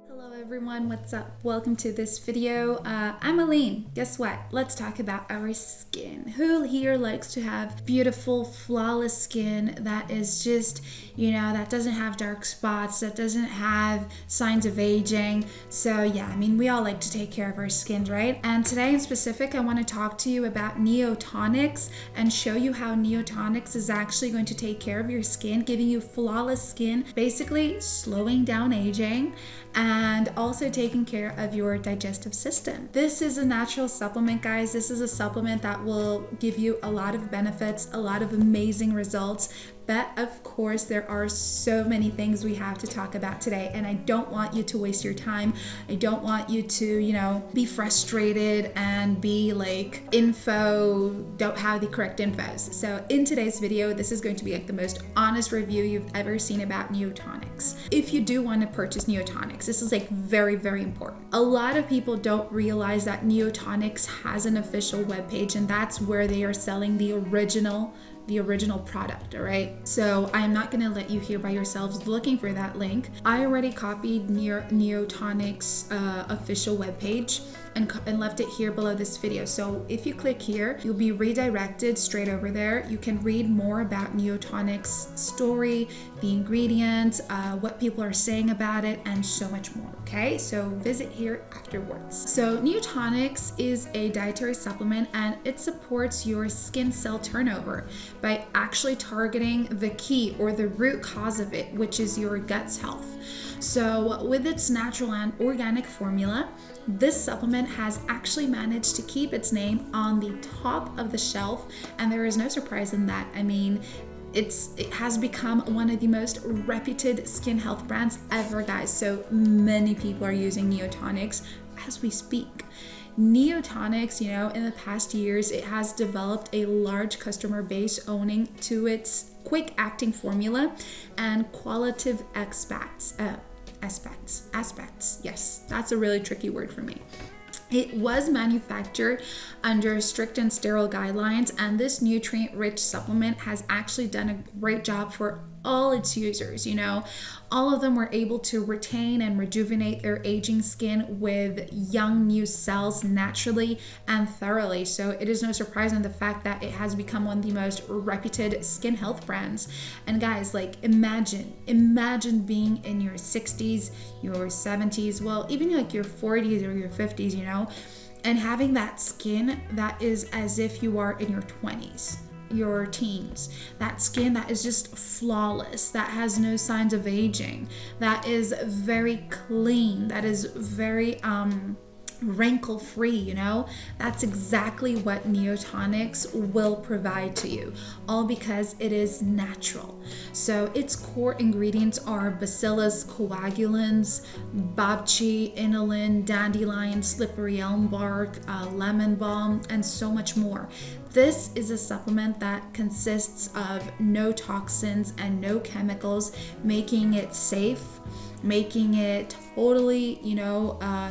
Hello everyone, what's up? Welcome to this video. I'm Aline. Guess what? Let's talk about our skin. Who here likes to have beautiful, flawless skin that is just, that doesn't have dark spots, that doesn't have signs of aging? So yeah, we all like to take care of our skins, right? And today in specific, I want to talk to you about Neotonics and show you how Neotonics is actually going to take care of your skin, giving you flawless skin, basically slowing down aging, and also taking care of your digestive system. This is a natural supplement, guys. This is a supplement that will give you a lot of benefits, a lot of amazing results. But of course, there are so many things we have to talk about today, and I don't want you to waste your time. I don't want you to, be frustrated and be like don't have the correct infos. So in today's video, this is going to be like the most honest review you've ever seen about Neotonics. If you do want to purchase Neotonics, this is like very, very important. A lot of people don't realize that Neotonics has an official webpage, and that's where they are selling the original product, all right? So I'm not gonna let you here by yourselves looking for that link. I already copied Neotonics official webpage and left it here below this video. So if you click here, you'll be redirected straight over there. You can read more about Neotonics' story, the ingredients, what people are saying about it, and so much more, okay? So visit here afterwards. So Neotonics is a dietary supplement, and it supports your skin cell turnover by actually targeting the key or the root cause of it, which is your gut's health. So with its natural and organic formula, this supplement has actually managed to keep its name on the top of the shelf, and there is no surprise in that. It has become one of the most reputed skin health brands ever, guys. So many people are using Neotonics as we speak. Neotonics, in the past years, it has developed a large customer base owing to its quick acting formula and qualitative aspects. Yes, that's a really tricky word for me. It was manufactured under strict and sterile guidelines, and this nutrient-rich supplement has actually done a great job for all its users. All of them were able to retain and rejuvenate their aging skin with young new cells naturally and thoroughly. So it is no surprise in the fact that it has become one of the most reputed skin health brands. And guys, imagine being in your 60s, your 70s, well, even like your 40s or your 50s, and having that skin that is as if you are in your 20s. Your teens, that skin that is just flawless, that has no signs of aging, that is very clean, that is very wrinkle free. That's exactly what Neotonics will provide to you, all because it is natural. So its core ingredients are bacillus coagulans, babchi, inulin, dandelion, slippery elm bark, lemon balm, and so much more. This is a supplement that consists of no toxins and no chemicals, making it safe, making it totally,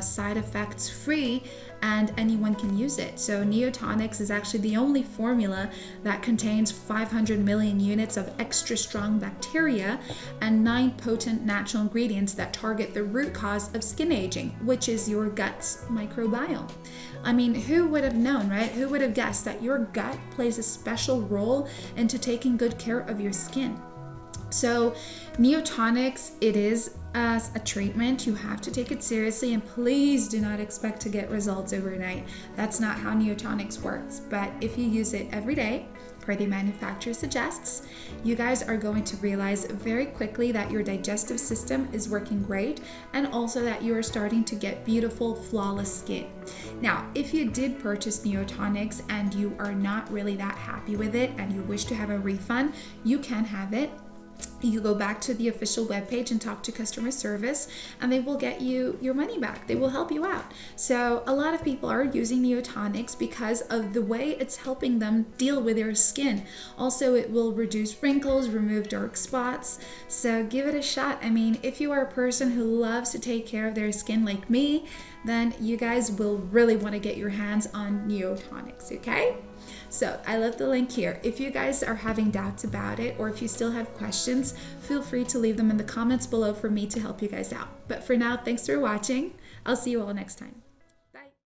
side effects free, and anyone can use it. So Neotonics is actually the only formula that contains 500 million units of extra strong bacteria and 9 potent natural ingredients that target the root cause of skin aging, which is your gut's microbiome. Who would have known, right? Who would have guessed that your gut plays a special role into taking good care of your skin? So Neotonics, it is as a treatment. You have to take it seriously, and please do not expect to get results overnight. That's not how Neotonics works. But if you use it every day, per the manufacturer suggests, you guys are going to realize very quickly that your digestive system is working great, and also that you are starting to get beautiful, flawless skin. Now, if you did purchase Neotonics and you are not really that happy with it and you wish to have a refund, you can have it. You go back to the official webpage and talk to customer service, and they will get you your money back. They will help you out. So a lot of people are using Neotonics because of the way it's helping them deal with their skin. Also, it will reduce wrinkles, remove dark spots. So give it a shot. If you are a person who loves to take care of their skin like me, then you guys will really want to get your hands on Neotonics, okay? So I left the link here. If you guys are having doubts about it, or if you still have questions, feel free to leave them in the comments below for me to help you guys out. But for now, thanks for watching. I'll see you all next time.